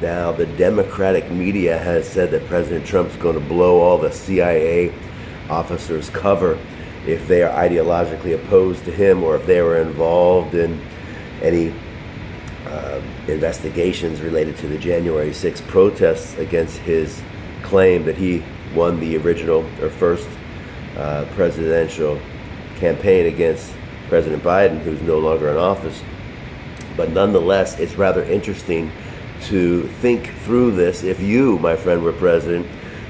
Now, the Democratic media has said that President Trump's going to blow all the CIA officers' cover if they are ideologically opposed to him or if they were involved in any investigations related to the January 6th protests against his claim that he won the original or first presidential campaign against President Biden, who's no longer in office. But nonetheless, it's rather interesting to think through this. If you, my friend, were president,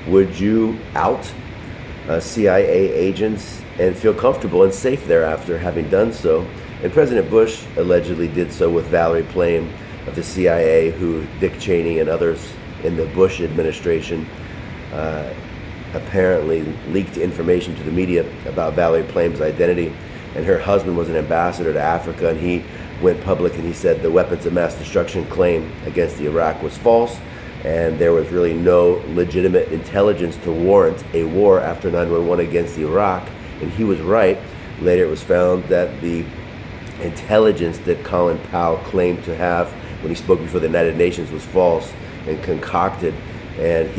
would you out CIA agents and feel comfortable and safe thereafter having done so? And President Bush allegedly did so with Valerie Plame of the CIA, who Dick Cheney and others in the Bush administration apparently leaked information to the media about Valerie Plame's identity. And her husband was an ambassador to Africa, and he went public and he said the weapons of mass destruction claim against Iraq was false, and there was really no legitimate intelligence to warrant a war after 9/11 against Iraq. And he was right. Later it was found that the intelligence that Colin Powell claimed to have when he spoke before the United Nations was false and concocted, and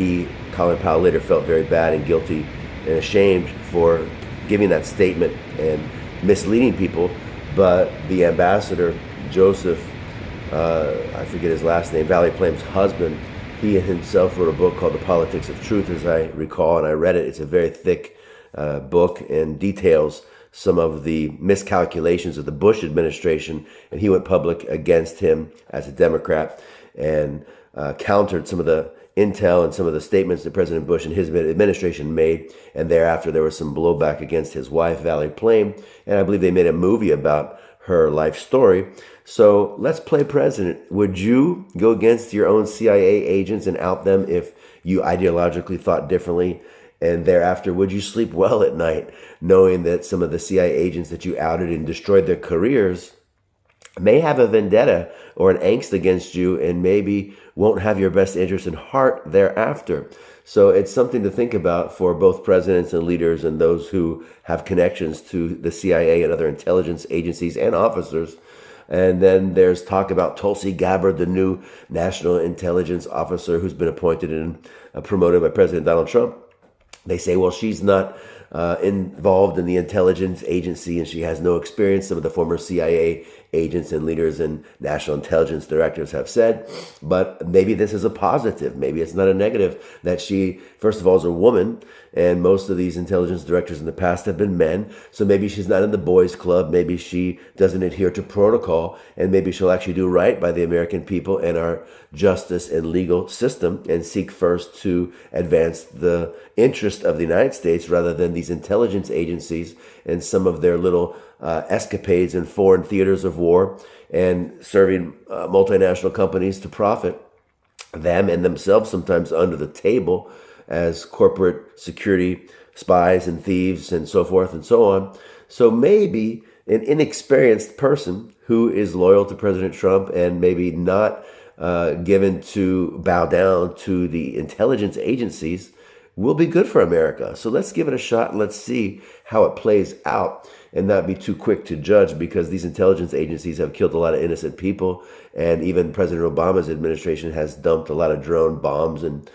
Colin Powell, later felt very bad and guilty and ashamed for giving that statement and misleading people. But the ambassador, Joseph, I forget his last name, Valerie Plame's husband, he himself wrote a book called The Politics of Truth, as I recall, and I read it. It's a very thick book and details some of the miscalculations of the Bush administration, and he went public against him as a Democrat and countered some of the intel and some of the statements that President Bush and his administration made. And thereafter, there was some blowback against his wife, Valerie Plame, and I believe they made a movie about her life story. So let's play president. Would you go against your own CIA agents and out them if you ideologically thought differently? And thereafter, would you sleep well at night knowing that some of the CIA agents that you outed and destroyed their careers may have a vendetta or an angst against you and maybe won't have your best interest in heart thereafter? So it's something to think about for both presidents and leaders and those who have connections to the CIA and other intelligence agencies and officers. And then there's talk about Tulsi Gabbard, the new national intelligence officer who's been appointed and promoted by President Donald Trump. They say, well, she's not involved in the intelligence agency and she has no experience. Some of the former CIA agents and leaders and national intelligence directors have said, but maybe this is a positive. Maybe it's not a negative that she, first of all, is a woman, and most of these intelligence directors in the past have been men. So maybe she's not in the boys club. Maybe she doesn't adhere to protocol, and maybe she'll actually do right by the American people and our justice and legal system and seek first to advance the interest of the United States rather than these intelligence agencies and some of their little escapades in foreign theaters of war and serving multinational companies to profit them and themselves, sometimes under the table, as corporate security spies and thieves and so forth and so on. So maybe an inexperienced person who is loyal to President Trump and maybe not given to bow down to the intelligence agencies will be good for America. So let's give it a shot and let's see how it plays out and not be too quick to judge, because these intelligence agencies have killed a lot of innocent people. And even President Obama's administration has dumped a lot of drone bombs and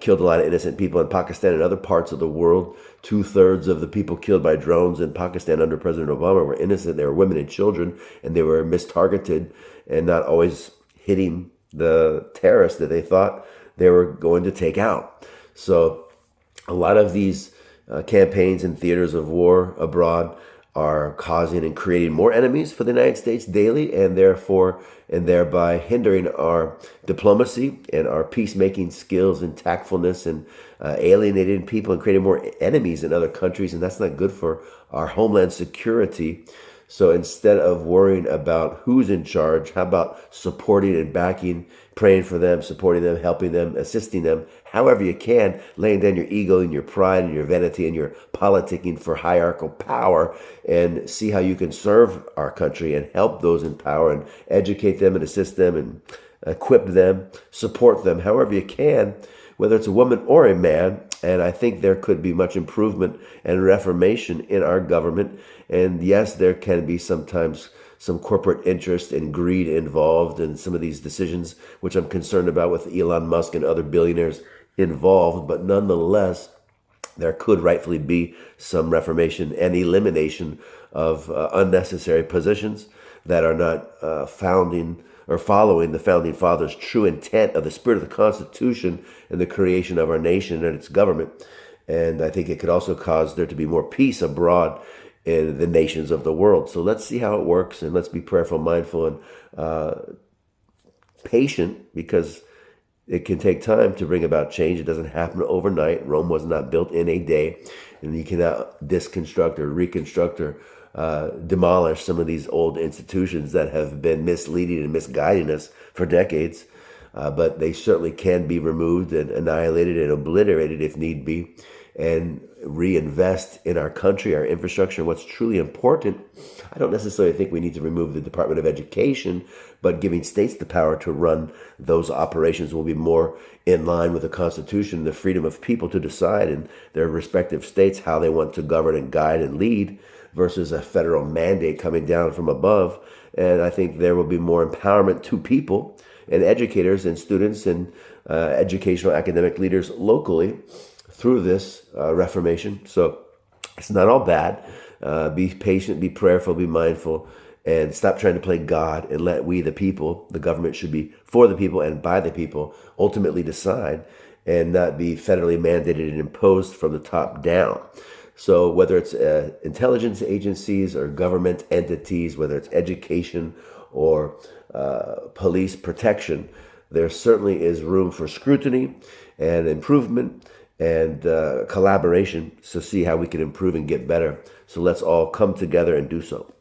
killed a lot of innocent people in Pakistan and other parts of the world. 2/3 of the people killed by drones in Pakistan under President Obama were innocent. They were women and children, and they were mistargeted and not always hitting the terrorists that they thought they were going to take out. So a lot of these campaigns and theaters of war abroad are causing and creating more enemies for the United States daily, and therefore and thereby hindering our diplomacy and our peacemaking skills and tactfulness, and alienating people and creating more enemies in other countries. And that's not good for our homeland security. So instead of worrying about who's in charge, how about supporting and backing, praying for them, supporting them, helping them, assisting them, however you can, laying down your ego and your pride and your vanity and your politicking for hierarchical power, and see how you can serve our country and help those in power and educate them and assist them and equip them, support them, however you can, whether it's a woman or a man. And I think there could be much improvement and reformation in our government. And yes, there can be sometimes some corporate interest and greed involved in some of these decisions, which I'm concerned about with Elon Musk and other billionaires involved. But nonetheless, there could rightfully be some reformation and elimination of unnecessary positions that are not founding or following the founding fathers' true intent of the spirit of the Constitution and the creation of our nation and its government. And I think it could also cause there to be more peace abroad in the nations of the world. So let's see how it works, and let's be prayerful, mindful, and patient, because it can take time to bring about change. It doesn't happen overnight. Rome was not built in a day, and you cannot deconstruct or reconstruct or demolish some of these old institutions that have been misleading and misguiding us for decades. But they certainly can be removed and annihilated and obliterated if need be, and reinvest in our country, our infrastructure, what's truly important. I don't necessarily think we need to remove the Department of Education, but giving states the power to run those operations will be more in line with the Constitution, the freedom of people to decide in their respective states how they want to govern and guide and lead, versus a federal mandate coming down from above. And I think there will be more empowerment to people and educators and students and educational academic leaders locally through this reformation. So it's not all bad. Be patient, be prayerful, be mindful, and stop trying to play God, and let we, the people, the government should be for the people and by the people, ultimately decide, and not be federally mandated and imposed from the top down. So whether it's intelligence agencies or government entities, whether it's education or police protection, there certainly is room for scrutiny and improvement and collaboration to see how we can improve and get better. So let's all come together and do so.